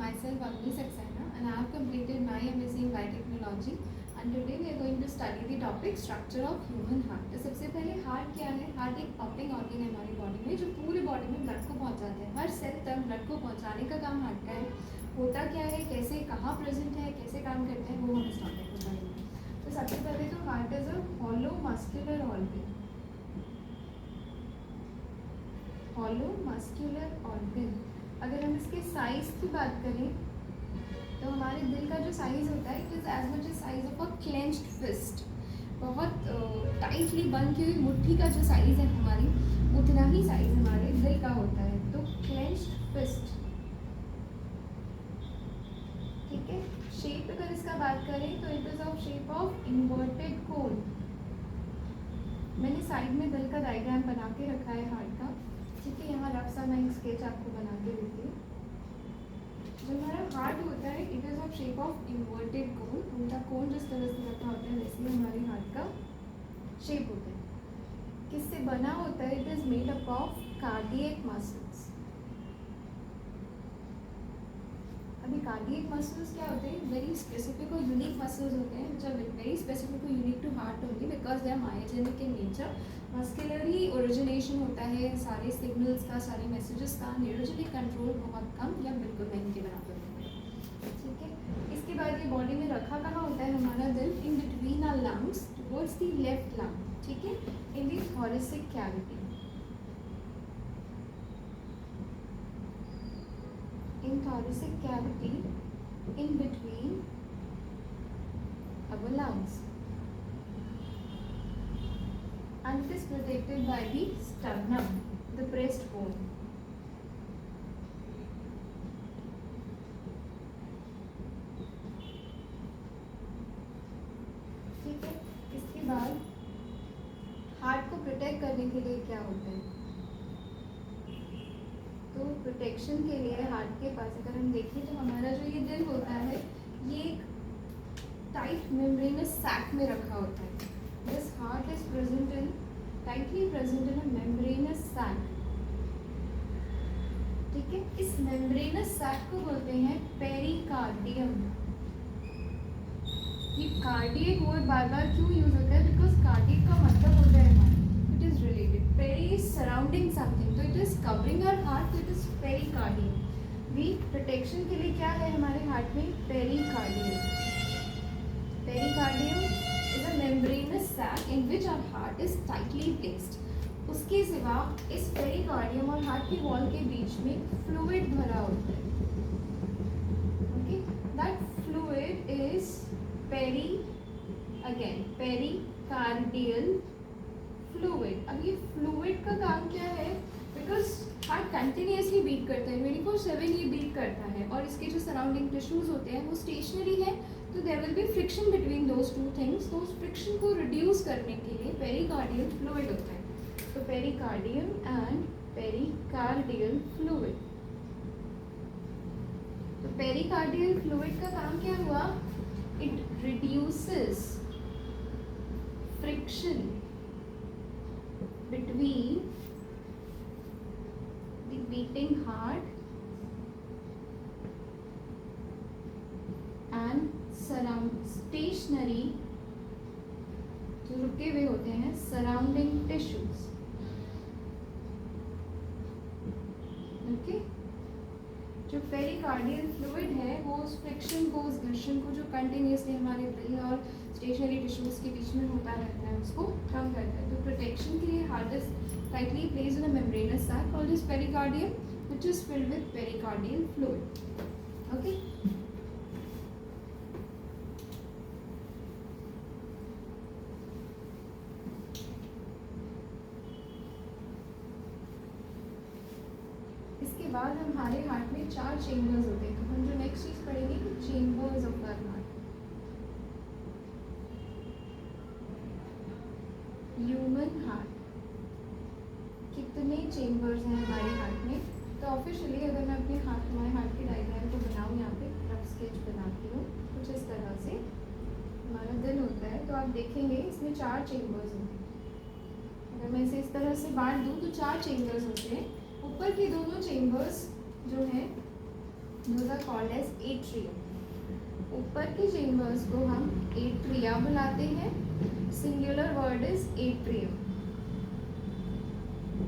myself Agni Saxena and I have completed my MSc in Biotechnology and today we are going to study the topic structure of human heart. तो सबसे पहले heart क्या है? Heart एक pumping organ है हमारी body में जो पूरे बॉडी में ब्लड को पहुंचाते हैं. हर सेल तक ब्लड को पहुंचाने का काम हार्ट का है. होता क्या है, कैसे, कहाँ प्रेजेंट है, कैसे काम करते हैं, वो हम इस टॉपिक में पढ़ेंगे. तो सबसे पहले तो heart is a hollow muscular organ. Hollow muscular organ. अगर हम इसके साइज की बात करें तो हमारे दिल का जो साइज होता है it is as much as size of a clenched fist. बहुत टाइटली बंद की हुई मुट्ठी का जो साइज है हमारी, उतना ही साइज हमारे दिल का होता है. तो क्लेंच्ड फिस्ट. ठीक है. शेप अगर इसका बात करें तो it is of shape of inverted कोन. मैंने साइड में दिल का डायग्राम बना के रखा है हार्ट का. ठीक है. यहाँ रफ सा मैं एक स्केच आपको बना के देती हूँ. जो हमारा हार्ट होता है it is of shape of inverted कोन. उनका कोन जिस तरह से रखा होता है वैसे ही हमारे हार्ट का शेप होता है. किससे बना होता है? It is made up of cardiac muscles. अभी कार्डियक मसल्स क्या होते हैं? वेरी स्पेसिफिक और यूनिक मसल्स होते हैं विच आर वेरी स्पेसिफिक और unique to heart only because they are myogenic in nature. Muscularly origination होता है सारे सिग्नल्स का, सारे मैसेजेस का. न्यूरोजेनिक कंट्रोल बहुत कम या बिल्कुल नहीं के बराबर होता है. ठीक है. इसके बाद ये बॉडी में रखा कहाँ होता है हमारा दिल? In between our lungs towards the left lung. ठीक है. In the thoracic cavity. In thoracic cavity in between our lungs, and it is protected by the sternum, the breastbone. ठीक है. इसके बाद हार्ट को प्रोटेक्ट करने के लिए क्या होता है? तो प्रोटेक्शन के लिए हार्ट के पास अगर हम देखें तो हमारा जो ये दिल होता है ये एक टाइट मेम्ब्रेनस सैक में रखा होता है. This heart is present in tightly present in a membranous sac. ठीक है. इस मेम्ब्रेनस सैक को बोलते हैं पेरिकार्डियम. ये कार्डियक वर्ड बार बार क्यों यूज होता है? बिकॉज कार्डियक का मतलब होता है heart. It is related. Peri is surrounding something, so it is covering our heart, so it is pericardium. We protection के लिए क्या है हमारे हार्ट में? Pericardium. Pericardium is a membranous sac in which our heart is tightly placed. उसके सिवा इस pericardium और हार्ट की वॉल के बीच में फ्लूइड भरा होता है. Okay, that fluid is pericardial fluid. अब ये फ्लूइड का काम क्या है? बिकॉज हार्ट कंटिन्यूसली बीट करता है, 24/7 ये बीट करता है और इसके जो सराउंडिंग टिश्यूज होते हैं वो स्टेशनरी है. तो there will be friction between those two things. तो उस फ्रिक्शन को रिड्यूस करने के लिए पेरिकार्डियल फ्लूइड होता है. तो पेरिकार्डियम एंड पेरिकार्डियल फ्लूइड. तो पेरिकार्डियल फ्लूइड का काम क्या हुआ? It reduces friction between the beating heart and stationary जो रुके हुए होते हैं surrounding tissues. ओके. जो पेरिकार्डियल फ्लूइड है वो उस फ्रिक्शन को, उस घर्षण को जो कंटिन्यूसली हमारे दिल और स्टेशनरी टिश्यूज के बीच में होता रहता है उसको कम करता है. तो प्रोटेक्शन के लिए heart is tightly placed in a membranous sac called as pericardium which is filled with pericardial fluid. Okay. इसके बाद हमारे हार्ट में 4 चेम्बर्स होते हैं. तो हम जो नेक्स्ट चीज पढ़ेंगे chambers of our heart. Human heart. कितने चेम्बर्स हैं हमारे हार्ट में? तो ऑफिशियली अगर मैं अपने हमारे हार्ट के डायग्राम को बनाऊँ, यहाँ पे रफ स्केच बनाती हूँ कुछ इस तरह से. हमारा दिल होता है तो आप देखेंगे इसमें 4 चेम्बर्स होते हैं. अगर मैं इसे इस तरह से बांट दूँ तो 4 चेम्बर्स होते हैं. ऊपर के दोनों चेम्बर्स जो हैं Those are called as atrium. ऊपर के चेम्बर्स को हम एट्रिया बुलाते हैं. Singular word is atrium.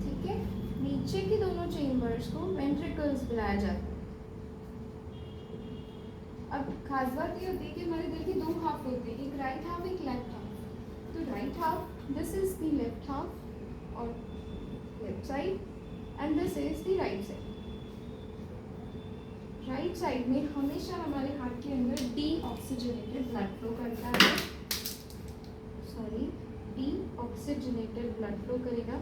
ठीक है. नीचे की दोनों चेम्बर्स को वेंट्रिकल्स बुलाया जाता है. अब खास बात ये होती है कि हमारे दिल की दो हाफ होते हैं, एक राइट हाफ एक लेफ्ट हाफ. तो right half, this is the left half और left side, and this is the right side. Right side में हमेशा हमारे हार्ट के अंदर डीऑक्सीजनेटेड ब्लड फ्लो करता है. डीऑक्सीजनेटेड ब्लड फ्लो करेगा.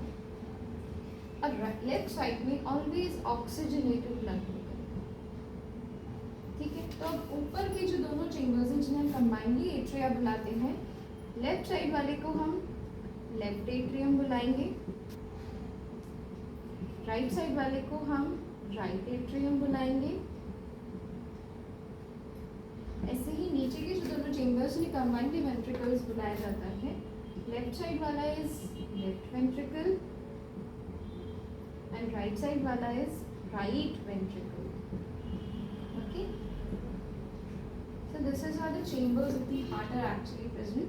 और लेफ्ट साइड में ऑलवेज ऑक्सीजनेटेड ब्लड फ्लो करेगा. ठीक है. तो अब ऊपर के जो दोनों चेम्बर्स हैं जिन्हें हम कंबाइनली एट्रिया बुलाते हैं, लेफ्ट साइड वाले को हम लेफ्ट एट्रियम बुलाएंगे, राइट साइड वाले को हम राइट एट्रियम बुलाएंगे. ऐसे ही नीचे के जो दोनों चेम्बर्स ने कंबाइनली वेंट्रिकल्स बुलाया जाता है. लेफ्ट साइड वाला is left ventricle and right side वाला is right ventricle. Okay. So this is how the chambers of the heart are actually present.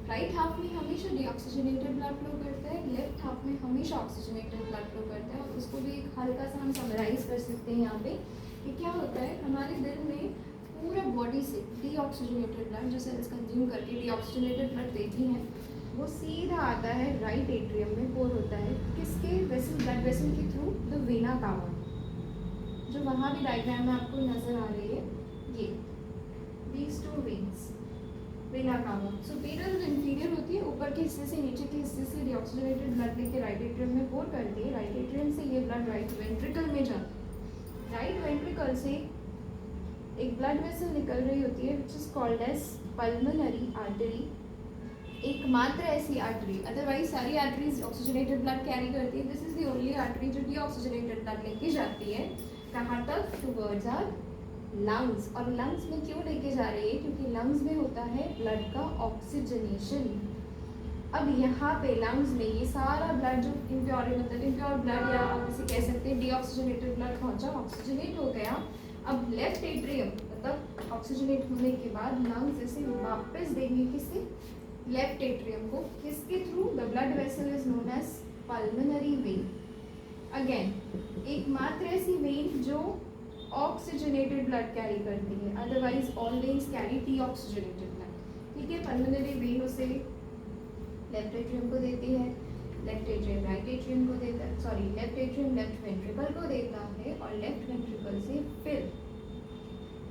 Right half में हमेशा डीऑक्सीजनेटेड ब्लड फ्लो करता है, left half में हमेशा oxygenated blood flow करता है. और उसको भी एक हल्का सा हम समराइज कर सकते हैं यहाँ पे कि क्या होता है. हमारे दिल में पूरा बॉडी से डीऑक्सीजनेटेड ब्लड जो सेल्स कंज्यूम करके डीऑक्सीजनेटेड ब्लड देती हैं, वो सीधा आता है राइट एट्रियम में, पोर होता है किसके वेसल, ब्लड वेसल के थ्रू, द वेना कावा, जो वहाँ भी डायग्राम में आपको नजर आ रही है. ये these two veins, vena cava superior और इंफीरियर होती है. ऊपर के हिस्से से नीचे के हिस्से से डीऑक्सीजनेटेड ब्लड लेके राइट एट्रियम में पोर करती है. राइट एट्रियम से ये ब्लड राइट वेंट्रिकल में जाता है. राइट वेंट्रिकल से एक ब्लड वेसल निकल रही होती है which is called as pulmonary artery. एकमात्र ऐसी आर्टरी, अदरवाइज सारी आर्टरीज ऑक्सीजनेटेड ब्लड कैरी करती है. This is the only artery जो डीऑक्सीजनेटेड ब्लड लेके जाती है. कहाँ तक? Towards our lungs. और लंग्स में क्यों लेके जा रही है? क्योंकि लंग्स में होता है ब्लड का ऑक्सीजनेशन. अब यहाँ पे लंग्स में ये सारा ब्लड जो इम्प्योर, मतलब इम्प्योर ब्लड या आप इसे कह सकते हैं डीऑक्सीजनेटेड ब्लड पहुँचा, ऑक्सीजनेट हो गया. अब लेफ्ट एट्रियम मतलब ऑक्सीजनेट होने के बाद लंग्स इसे वापस देंगे किसे? लेफ्ट एट्रियम को. किसके थ्रू? The blood vessel is known as pulmonary vein. Again एकमात्र ऐसी वेन जो ऑक्सीजनेटेड ब्लड कैरी करती है, otherwise all veins carry deoxygenated blood. ठीक है. पल्मोनरी वेन उसे लेफ्ट एट्रियम को देती है, लेफ्ट एट्रियम राइट एट्रियम को देता है, sorry left atrium left ventricle को देता है, और लेफ्ट वेंट्रिकल से फिर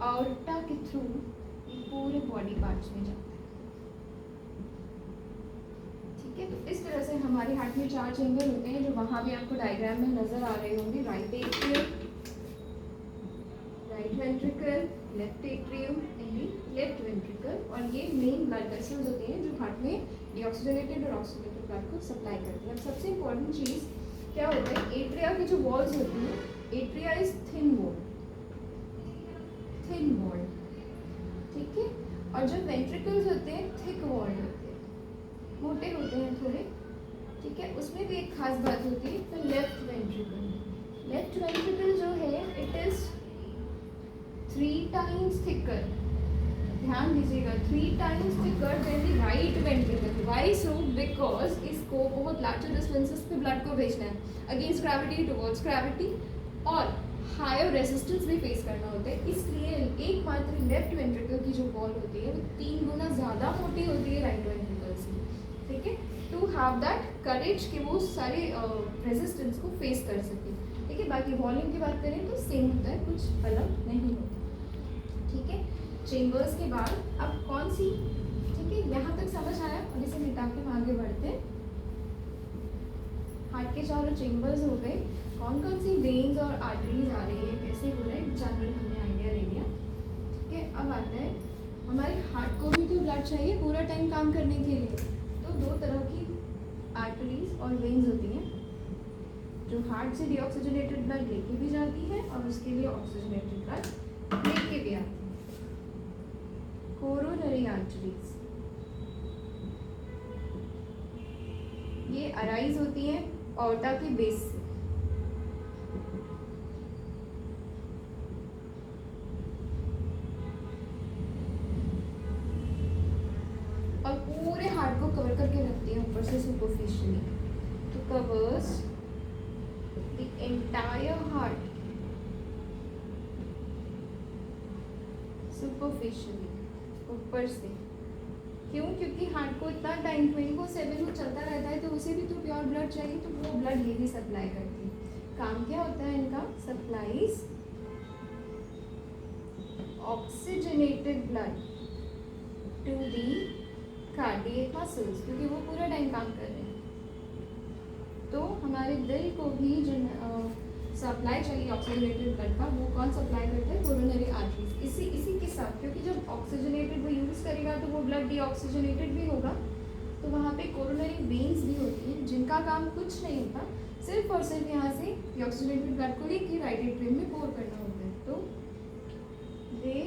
आउर्टा के थ्रू पूरे बॉडी पार्ट्स में जाता है. ठीक है. तो इस तरह से हमारे हार्ट में 4 चेंबर होते हैं जो वहाँ भी आपको डायग्राम में नजर आ रहे होंगे. Right atrium, right ventricle, left atrium and left ventricle. और ये मेन ब्लड वेसल्स होते हैं जो हार्ट में डीऑक्सीजनेटेड और ऑक्सीजनेटेड ब्लड को सप्लाई करती है. अब सबसे इम्पोर्टेंट चीज़ क्या होता है? एट्रिया की जो वॉल्स होती हैं, atria is thin wall, thin wall. ठीक है. और जो वेंट्रिकल्स होते हैं थिक वॉल होते हैं, मोटे होते हैं थोड़े. ठीक है. उसमें भी एक खास बात होती है. तो लेफ्ट वेंट्रिकल, लेफ्ट वेंट्रिकल जो है इट इज 3 टाइम्स थिकर. ध्यान दीजिएगा, 3 times thicker than the right ventricle. Why so? Because इसको बहुत लार्जर डिस्टेंसेस पे ब्लड को भेजना है, अगेंस्ट ग्रेविटी, टुवर्ड्स ग्रेविटी, और हायर रेजिस्टेंस भी फेस करना होता है. इसलिए एकमात्र लेफ्ट वेंट्रिकल की जो वॉल होती है वो 3 गुना ज़्यादा मोटी होती है राइट वेंट्रिकल से. ठीक है. टू हैव दैट करेज कि वो सारे रेजिस्टेंस को फेस कर सके. ठीक है. बाकी वॉल्यूम की बात करें तो सेम होता है, कुछ अलग नहीं होता. ठीक है. चेम्बर्स के बाद अब कौन सी, ठीक है, यहाँ तक समझ आया. और इसे मिटा के आगे बढ़ते हैं. हार्ट के चारों चेम्बर्स हो गए. कौन कौन सी वेन्स और आर्टरीज आ रही है, कैसे हो रहा है, जनरल हमने आइडिया ले लिया. ठीक है. अब आता है हमारे हार्ट को भी तो ब्लड चाहिए पूरा टाइम काम करने के लिए. तो 2 तरह की आर्टरीज और वेन्स होती हैं जो हार्ट से डीऑक्सीजनेटेड ब्लड लेके भी जाती है और उसके लिए ऑक्सीजनेटेड ब्लड लेके भी आती है. कोरोनरी आर्टरीज ये अराइज होती हैं ऑर्टा के बेस से. हार्ट को कवर करके रखती है ऊपर से सुपरफिशियली, तो covers the entire heart superficially, ऊपर से। क्यों? क्योंकि हार्ट को इतना टाइम 24/7 वो चलता रहता है, तो उसे भी तो प्योर ब्लड चाहिए, तो वो ब्लड ये भी सप्लाई करती है। काम क्या होता है इनका? Supplies oxygenated blood to the cardiac muscles, क्योंकि वो पूरा टाइम काम कर रहे हैं। तो हमारे दिल को भी जो सप्लाई चाहिए ऑक्सीजनेटेड ब्लड का, वो कौन सप्लाई करता है? Coronary arteries. इसी के साथ, क्योंकि जब ऑक्सीजनेटेड वो यूज़ करेगा तो वो ब्लड डीऑक्सीजनेटेड भी होगा, तो वहाँ पे कोरोनरी वेन्स भी होती हैं, जिनका काम कुछ नहीं होता, सिर्फ और सिर्फ यहाँ से डीऑक्सीजनेटेड ब्लड को लेके राइट एट्रियम में पोर करना होता है। तो they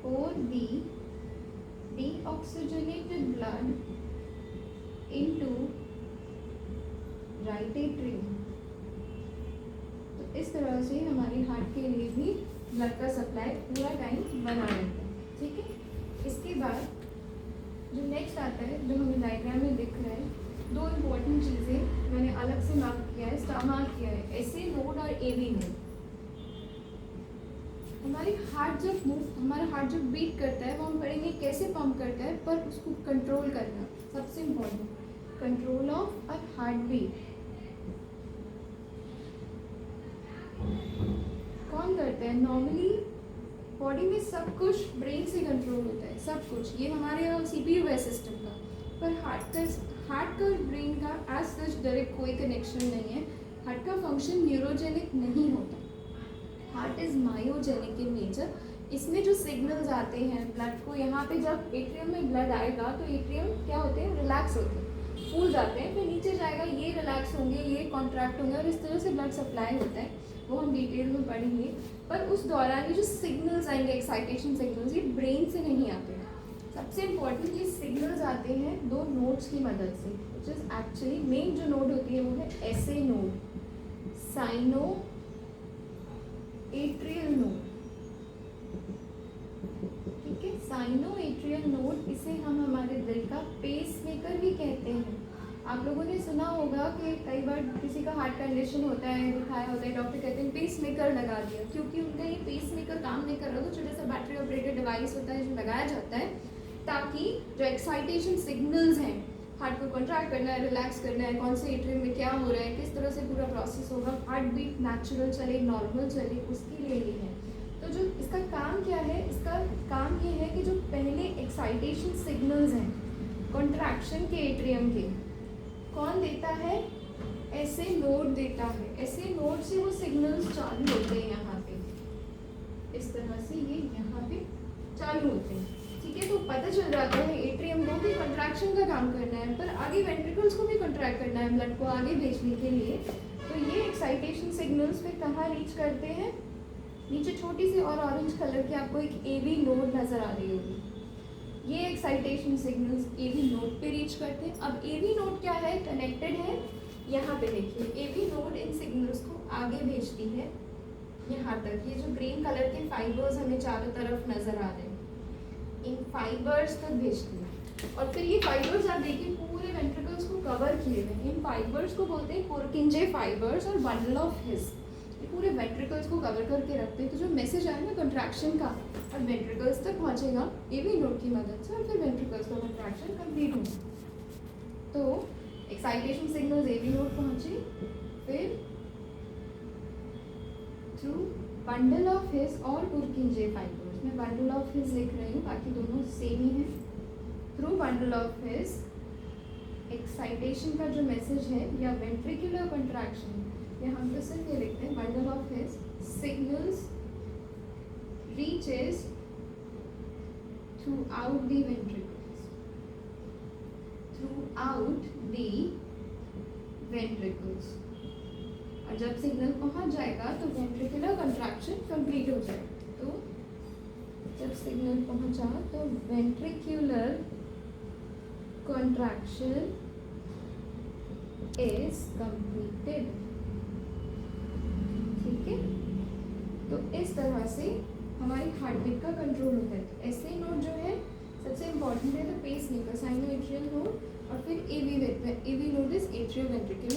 pour the deoxygenated blood into right atrium. तो इस तरह से हमारे हार्ट के लिए भी ब्लड का सप्लाई पूरा टाइम बना रहता है। ठीक है, इसके बाद जो नेक्स्ट आता है, जो हमें डायग्राम में दिख रहा है, दो इम्पोर्टेंट चीज़ें मैंने अलग से मार्क किया है, स्टार मार्क किया है, एसए नोड और एवी नोड। हमारा हार्ट जब बीट करता है, वो हम पढ़ेंगे कैसे पंप करता है, पर उसको कंट्रोल करना सबसे important, control of a heart beat कौन करता है? नॉर्मली बॉडी में सब कुछ ब्रेन से कंट्रोल होता है, सब कुछ, ये हमारे सीपीयू है सिस्टम का, पर हार्ट का ब्रेन का एज सच डायरेक्ट कोई कनेक्शन नहीं है। हार्ट का फंक्शन न्यूरोजेनिक नहीं होता, heart is myogenic in nature. इसमें जो सिग्नल्स आते हैं ब्लड को, यहाँ पे जब एट्रियम में ब्लड आएगा तो एट्रियम क्या होते हैं? रिलैक्स होते हैं, फूल जाते हैं, फिर नीचे जाएगा, ये रिलैक्स होंगे, ये कॉन्ट्रैक्ट होंगे, और इस तरह से ब्लड सप्लाई होता है, वो हम डिटेल में पढ़ेंगे। पर उस दौरान ये जो सिग्नल्स आएंगे, एक्साइटेशन सिग्नल्स, ये ब्रेन से नहीं आते हैं। सबसे इम्पोर्टेंट ये सिग्नल्स आते हैं दो नोड्स की मदद से, विच इज एक्चुअली मेन जो नोड होती है वो है SA node, cyano atrial node. ठीक है, साइनो एट्रियल नोड, इसे हम हमारे दिल का पेस मेकर भी कहते हैं। आप लोगों ने सुना होगा कि कई बार किसी का हार्ट कंडीशन होता है, दिखाया होता है, डॉक्टर कहते हैं पेस मेकर लगा दिया, क्योंकि उनका ये पेस मेकर काम नहीं कर रहा, तो छोटा सा बैटरी ऑपरेटेड डिवाइस होता है जो लगाया जाता है, ताकि जो एक्साइटेशन सिग्नल्स हैं, हार्ट को कॉन्ट्रैक्ट करना है, रिलैक्स करना है, कौन से एट्रियम में क्या हो रहा है, किस तरह से पूरा प्रोसेस होगा, हार्ट बीट नेचुरल चले, नॉर्मल चले, उसके लिए ये है। तो जो इसका काम क्या है? इसका काम ये है कि जो पहले एक्साइटेशन सिग्नल्स हैं कॉन्ट्रैक्शन के एट्रियम के, कौन देता है? ऐसे नोड देता है। ऐसे नोड से वो सिग्नल्स चालू होते हैं यहाँ पे, इस तरह से ये यहाँ पे चालू होते हैं। ठीक है, तो पता चल जाता है एट्रियम को भी कंट्रैक्शन का काम करना है, पर आगे वेंट्रिकल्स को भी कंट्रैक्ट करना है ब्लड को आगे भेजने के लिए। तो ये एक्साइटेशन सिग्नल्स फिर कहाँ रीच करते हैं? नीचे छोटी सी और ऑरेंज कलर की आपको एक एवी नोड नज़र आ रही होगी, ये एक्साइटेशन सिग्नल्स एवी नोड पे रीच करते हैं। अब एवी नोड क्या है? कनेक्टेड है, यहाँ पे देखिए, एवी नोड इन सिग्नल्स को आगे भेजती है यहाँ तक। ये जो ग्रीन कलर के फाइबर्स हमें चारों तरफ नजर आ रहे हैं, इन फाइबर्स तक भेजती है, और फिर ये फाइबर्स आप देखिए पूरे वेंट्रिकल्स को कवर किए हुए। इन फाइबर्स को बोलते हैं पुरकिंजे फाइबर्स और बंडल ऑफ हिस। ये पूरे वेंट्रिकल्स को कवर करके रखते हैं, तो जो मैसेज आए ना कंट्रैक्शन का, और वेंट्रिकल्स तक पहुंचेगा एवी नोड की मदद से, और फिर वेंट्रिकल्स का कंट्रैक्शन कंप्लीट होगा। तो एक्साइटेशन सिग्नल्स एवी नोड पहुंचे, फिर थ्रू बंडल ऑफ हिस और पुरकिंजे फाइबर्स, मैं बंडल ऑफ हिस लिख रही हूँ, बाकी दोनों सेम ही है। Through bundle of his excitation का जो मैसेज है या वेंट्रिकुलर कंट्रैक्शन, या हम तो सिर्फ ये लिखते हैं bundle of his signals reaches throughout the ventricles, throughout the ventricles। और जब सिग्नल पहुंच जाएगा तो वेंट्रिकुलर कंट्रैक्शन कंप्लीट हो जाएगा। तो जब सिग्नल पहुंचा तो वेंट्रिकुलर कंट्रैक्शन इज कंप्लीटेड। ठीक है, तो इस तरह से हमारी हार्ट बीट का कंट्रोल होता है। तो ऐसे नोट जो है सबसे इंपॉर्टेंट है, तो pacemaker, sino atrial node और फिर AV node is atrio ventricular